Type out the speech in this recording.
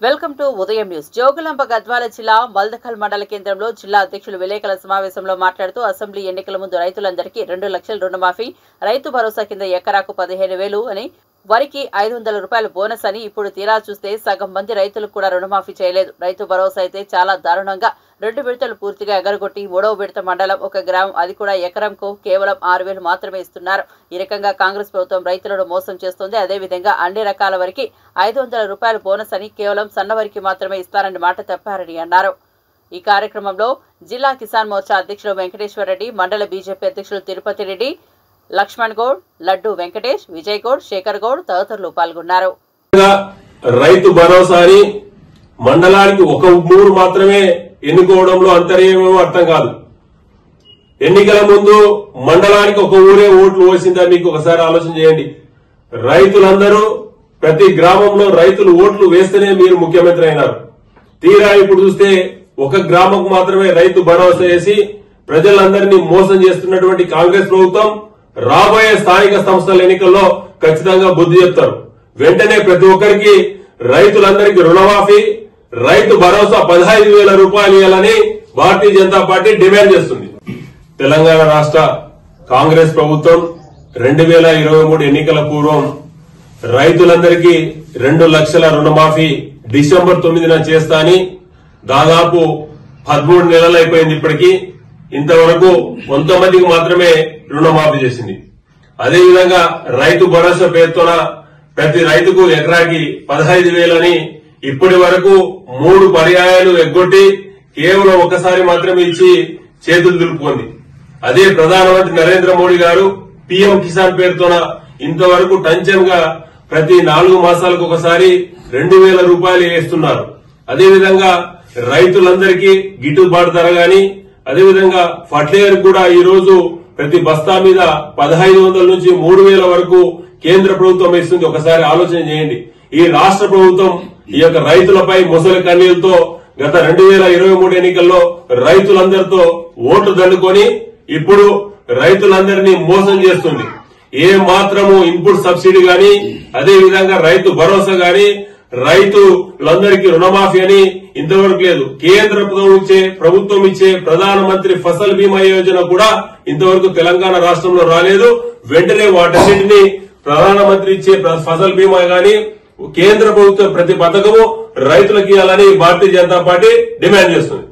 Welcome to ఉదయం news. Jogulamba Gadwal జిల్లా మల్దకల్ మండల కేంద్రంలో జిల్లా అధ్యక్షులు విలేకరుల సమావేశంలో మాట్లాడుతూ అసెంబ్లీ ఎన్నికల ముందు రైతులందరికీ 2 లక్షల రుణమాఫీ, రైతు భరోసా కింద ఎకరాకు 15,000 అని, వరికి 500 రూపాయల బోనస్ అని ఇప్పుడు తీరా చూస్తే సగం మంది రైతులకు కూడా రుణమాఫీ చేయలేదు. రైతు భరోసా అయితే చాలా దారుణంగా 2 విడతలు పూర్తిగా ఎగరగొట్టి 3వ విడత మండలం 1 గ్రామం, అది కూడా ఎకరంకు కేవలం 6,000 మాత్రమే ఇస్తున్నారు. ఈ రకంగా కాంగ్రెస్ ప్రభుత్వం రైతులను మోసం చేస్తోంది. అదేవిధంగా అన్ని రకాల వరికి 500 రూపాయల బోనస్ అని కేవలం సన్నవరికి మాత్రమే ఇస్తారని మాట తప్పారని అన్నారు. ఈ కార్యక్రమంలో జిల్లా కిసాన్ మోర్చా అధ్యక్షులు వెంకటేశ్వర రెడ్డి, మండల బీజేపీ అధ్యక్షులు తిరుపతి రెడ్డి, లక్ష్మణ్ గౌడ్, లడ్డు వెంకటేష్, విజయ్ గౌడ్, శేఖర్ గౌడ్ తదితరులు పాల్గొన్నారు. రైతు భరోసాని మండలానికి 1 ఊరు మాత్రమే ఎన్నుకోవడంలో అంతర్యమేమో అర్థం కాదు. ఎన్నికల ముందు మండలానికి 1 ఊరే ఓట్లు వేసిందా మీకు ఒకసారి ఆలోచన చేయండి. రైతులందరూ ప్రతి గ్రామంలో రైతులు ఓట్లు వేస్తేనే మీరు ముఖ్యమంత్రి అయినారు. తీరా ఇప్పుడు చూస్తే 1 గ్రామంకు మాత్రమే రైతు భరోసా వేసి ప్రజలందరినీ మోసం చేస్తున్నటువంటి కాంగ్రెస్ ప్రభుత్వం రాబోయే స్థానిక సంస్థల ఎన్నికల్లో ఖచ్చితంగా బుద్ధి చెప్తారు. వెంటనే ప్రతి ఒక్కరికి రైతులందరికీ రుణమాఫీ, రైతు భరోసా 15,000 రూపాయలు ఇవ్వాలని భారతీయ జనతా పార్టీ డిమాండ్ చేస్తుంది. తెలంగాణ రాష్ట్ర కాంగ్రెస్ ప్రభుత్వం 2023 ఎన్నికల పూర్వం రైతులందరికీ 2 లక్షల రుణమాఫీ డిసెంబర్ 9న చేస్తా అని దాదాపు 13 నెలలు అయిపోయింది. ఇప్పటికీ ఇంతవరకు కొంతమందికి మాత్రమే రుణమాఫీ చేసింది. అదేవిధంగా రైతు భరోసా పేరుతోన ప్రతి రైతుకు ఎకరాకి 15,000 అని ఇప్పటి వరకు 3 పర్యాయాలు ఎగ్గొట్టి కేవలం ఒకసారి మాత్రమే ఇచ్చి చేతులు దులుపుకుంది. అదే ప్రధానమంత్రి నరేంద్ర మోడీ గారు పీఎం కిసాన్ పేరుతోన ఇంతవరకు టంచన్ గా ప్రతి 4 మాసాలకు ఒకసారి 2,000 రూపాయలు వేస్తున్నారు. అదేవిధంగా రైతులందరికీ గిట్టుబాటు ధర గాని, అదేవిధంగా ఫర్టిలైజర్ కూడా ఈ రోజు ప్రతి బస్తా మీద 1,500 నుంచి 3,000 వరకు కేంద్ర ప్రభుత్వం ఇస్తుంది. ఒకసారి ఆలోచన చేయండి. ఈ రాష్ట్ర ప్రభుత్వం ఈ యొక్క రైతులపై ముసలి కన్నీళ్లతో గత 2023 ఎన్నికల్లో రైతులందరితో ఓట్లు దండుకొని ఇప్పుడు రైతులందరినీ మోసం చేస్తుంది. ఏ మాత్రము ఇన్పుట్ సబ్సిడీ గాని, అదేవిధంగా రైతు భరోసా గాని, రైతులందరికీ రుణమాఫీ అని ఇంతవరకు లేదు. కేంద్ర ప్రభుత్వం ఇచ్చే ప్రధానమంత్రి ఫసల్ బీమా యోజన కూడా ఇంతవరకు తెలంగాణ రాష్ట్రంలో రాలేదు. వెంటనే వాటన్నింటినీ ప్రధానమంత్రి ఇచ్చే ఫసల్ బీమా గాని, కేంద్ర ప్రభుత్వ ప్రతి పథకము రైతులకు ఇవ్వాలని భారతీయ జనతా పార్టీ డిమాండ్ చేస్తుంది.